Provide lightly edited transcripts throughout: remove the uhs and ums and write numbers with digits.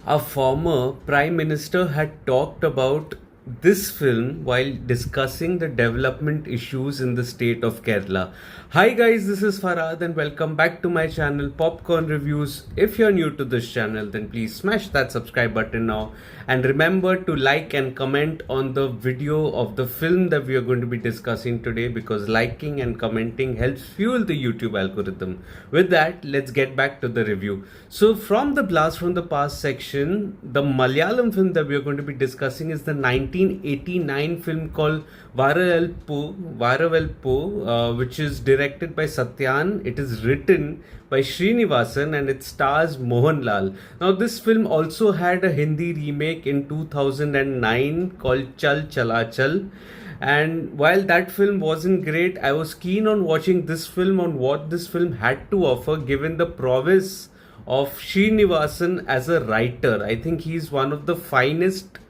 A former prime minister had talked about this film while discussing the development issues in the state of Kerala. Hi guys, this is Farad and welcome back to my channel Popcorn Reviews. If you're new to this channel, then please smash that subscribe button now and remember to like and comment on the video of the film that we are going to be discussing today, because liking and commenting helps fuel the YouTube algorithm. With that, let's get back to the review. So from the Blast from the Past section, the Malayalam film that we are going to be discussing is the 1989 film called Varavelpu, which is directed by Satyan. It is written by Sreenivasan and it stars Mohanlal. Now, this film also had a Hindi remake in 2009 called Chal Chala Chal. And while that film wasn't great, I was keen on watching this film, on what this film had to offer, given the prowess of Sreenivasan as a writer. I think he's one of the finest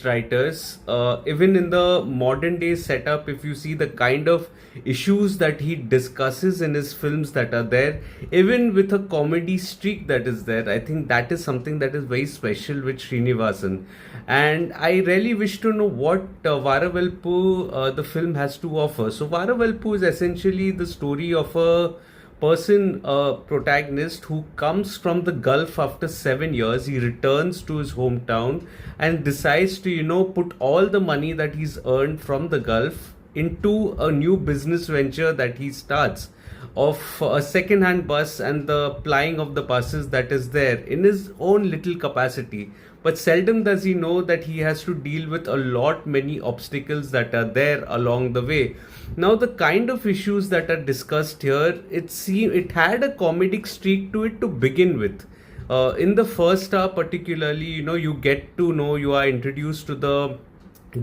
writers, even in the modern day setup. If you see the kind of issues that he discusses in his films that are there, even with a comedy streak that is there, I think that is something that is very special with Srinivasan. And I really wish to know what Varavelpu, the film, has to offer. So Varavelpu is essentially the story of a person, a protagonist who comes from the Gulf after 7 years. He returns to his hometown and decides to, put all the money that he's earned from the Gulf into a new business venture that he starts of a second-hand bus and the plying of the buses that is there in his own little capacity. But seldom does he know that he has to deal with a lot many obstacles that are there along the way. Now, the kind of issues that are discussed here, it had a comedic streak to it to begin with. In the first hour particularly, you are introduced to the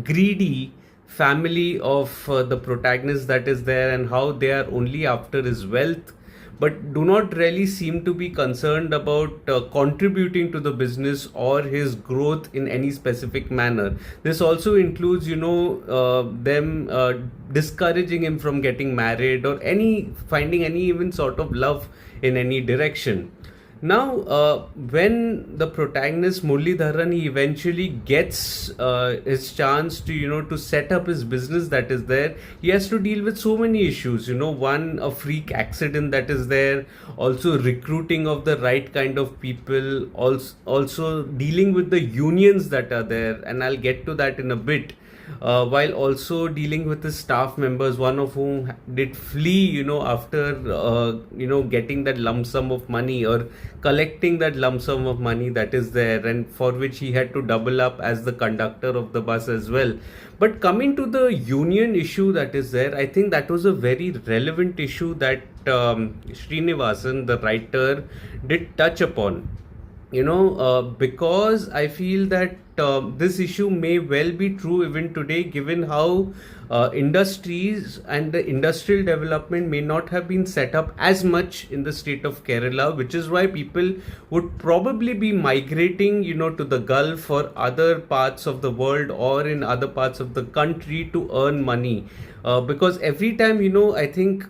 greedy family of the protagonist that is there, and how they are only after his wealth but do not really seem to be concerned about contributing to the business or his growth in any specific manner. This also includes, them discouraging him from getting married or finding any even sort of love in any direction. Now, when the protagonist Muralidharan, he eventually gets his chance to set up his business that is there, he has to deal with so many issues. One, a freak accident that is there, also recruiting of the right kind of people, also dealing with the unions that are there, and I'll get to that in a bit. While also dealing with his staff members, one of whom did flee, after, getting that lump sum of money or collecting that lump sum of money that is there, and for which he had to double up as the conductor of the bus as well. But coming to the union issue that is there, I think that was a very relevant issue that Srinivasan, the writer, did touch upon. Because I feel that this issue may well be true even today, given how industries and the industrial development may not have been set up as much in the state of Kerala, which is why people would probably be migrating, to the Gulf or other parts of the world or in other parts of the country to earn money. Because every time, I think,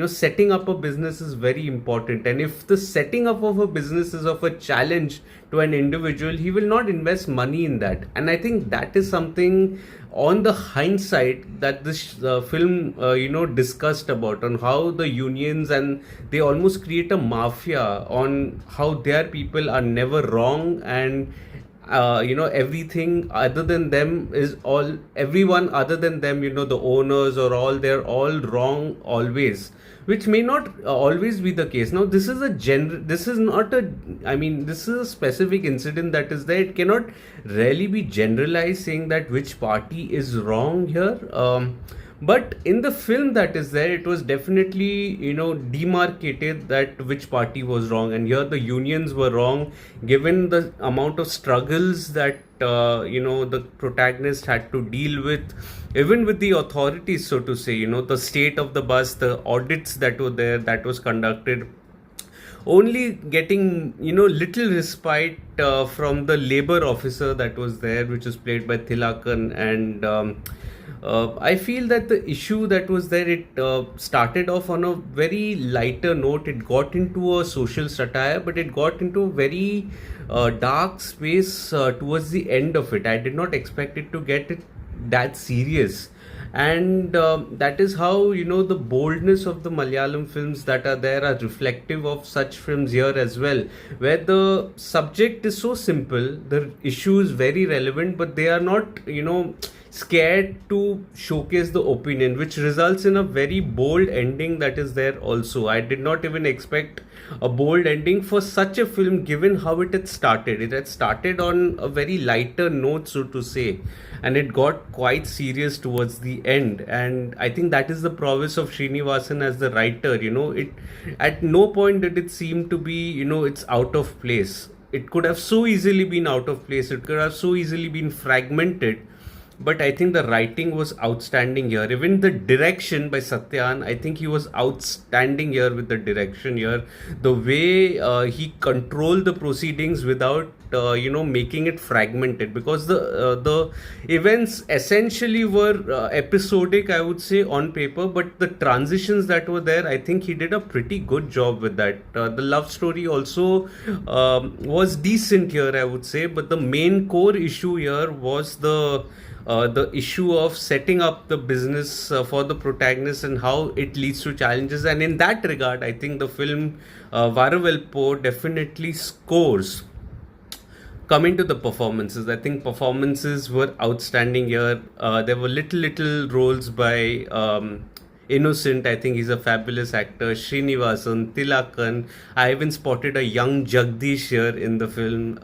setting up a business is very important. And if the setting up of a business is of a challenge to an individual, he will not invest money in that. And I think that is something on the hindsight that this film, discussed about, on how the unions, and they almost create a mafia on how their people are never wrong, and everything other than them is all, everyone other than them, the owners or all, they're all wrong always, which may not always be the case. Now, this is this is a specific incident that is there. It cannot really be generalized saying that which party is wrong here. But in the film that is there, it was definitely, demarcated that which party was wrong. And here the unions were wrong, given the amount of struggles that, the protagonist had to deal with, even with the authorities, so to say, the state of the bus, the audits that were there, that was conducted, only getting little respite from the labor officer that was there, which was played by Thilakan, and I feel that the issue that was there, it started off on a very lighter note. It got into a social satire, but it got into a very dark space towards the end of it. I did not expect it to get it that serious. And that is how, the boldness of the Malayalam films that are there are reflective of such films here as well, where the subject is so simple, the issue is very relevant, but they are not, scared to showcase the opinion, which results in a very bold ending that is there also. I did not even expect a bold ending for such a film, given how it had started. It had started on a very lighter note, so to say, and it got quite serious towards the end. And I think that is the prowess of Sreenivasan as the writer. It at no point did it seem to be, it's out of place. It could have so easily been out of place. It could have so easily been fragmented. But I think the writing was outstanding here. Even the direction by Satyan, I think he was outstanding here with the direction here. The way he controlled the proceedings without, making it fragmented. Because the events essentially were episodic, I would say, on paper. But the transitions that were there, I think he did a pretty good job with that. The love story also was decent here, I would say. But the main core issue here was the issue of setting up the business for the protagonist and how it leads to challenges. And in that regard, I think the film Varavelpu definitely scores. Coming to the performances, I think performances were outstanding here. There were little roles by Innocent. I think he's a fabulous actor. Sreenivasan, Tilakan. I even spotted a young Jagdish here in the film.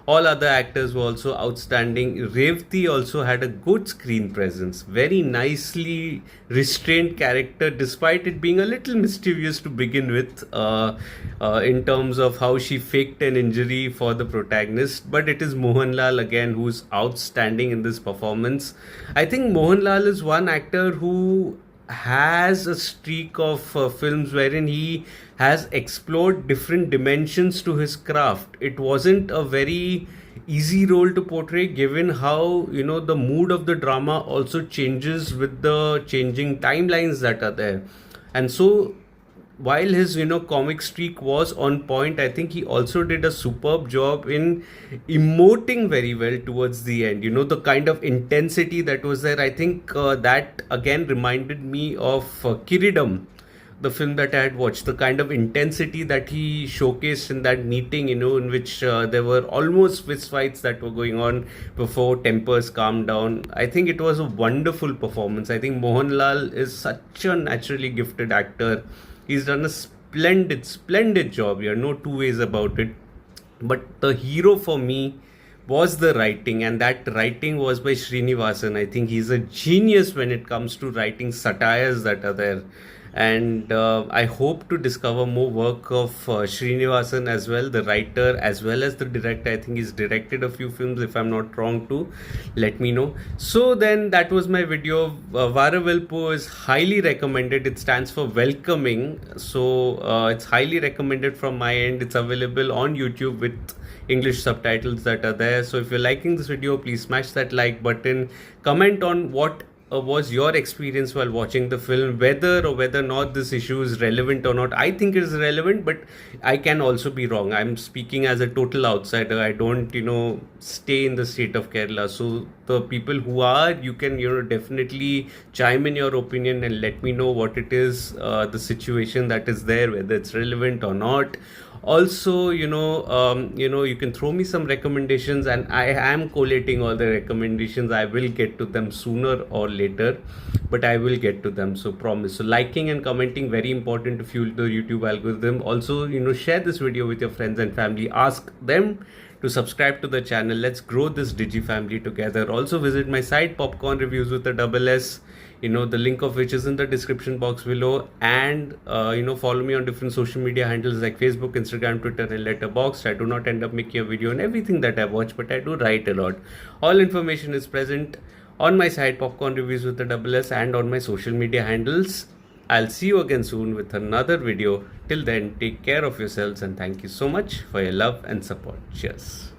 All other actors were also outstanding. Revati also had a good screen presence. Very nicely restrained character, despite it being a little mischievous to begin with, in terms of how she faked an injury for the protagonist. But it is Mohanlal again who's outstanding in this performance. I think Mohanlal is one actor who has a streak of films wherein he has explored different dimensions to his craft. It wasn't a very easy role to portray, given how, the mood of the drama also changes with the changing timelines that are there. And so while his comic streak was on point, I think he also did a superb job in emoting very well towards the end. The kind of intensity that was there, I think that again reminded me of Kiridam, the film that I had watched. The kind of intensity that he showcased in that meeting, in which there were almost fist fights that were going on before tempers calmed down. I think it was a wonderful performance. I think Mohanlal is such a naturally gifted actor. He's done a splendid job here, no two ways about it. But the hero for me was the writing, and that writing was by Sreenivasan. I think he's a genius when it comes to writing satires that are there. And I hope to discover more work of Sreenivasan as well, the writer as well as the director. I think he's directed a few films, if I'm not wrong, too. Let me know. So then that was my video. Varavelpu is highly recommended. It stands for welcoming. So it's highly recommended from my end. It's available on YouTube with English subtitles that are there. So if you're liking this video, please smash that like button. Comment on what was your experience while watching the film, whether or whether not this issue is relevant or not. I think it is relevant, but I can also be wrong. I'm speaking as a total outsider. I don't stay in the state of Kerala. So the people who are, you can definitely chime in your opinion and let me know what it is, the situation that is there, whether it's relevant or not. Also, you can throw me some recommendations, and I am collating all the recommendations. I will get to them sooner or later, but I will get to them, so promise. So liking and commenting, very important to fuel the YouTube algorithm. Also, share this video with your friends and family. Ask them to subscribe to the channel. Let's grow this Digi family together. Also visit my site, Popcorn Reviews with a double S, the link of which is in the description box below. And follow me on different social media handles like Facebook, Instagram, Twitter, and Letterboxd. I do not end up making a video on everything that I watch, but I do write a lot. All information is present on my site, Popcorn Reviews with a double S, and on my social media handles. I'll see you again soon with another video. Till then, take care of yourselves, and thank you so much for your love and support. Cheers.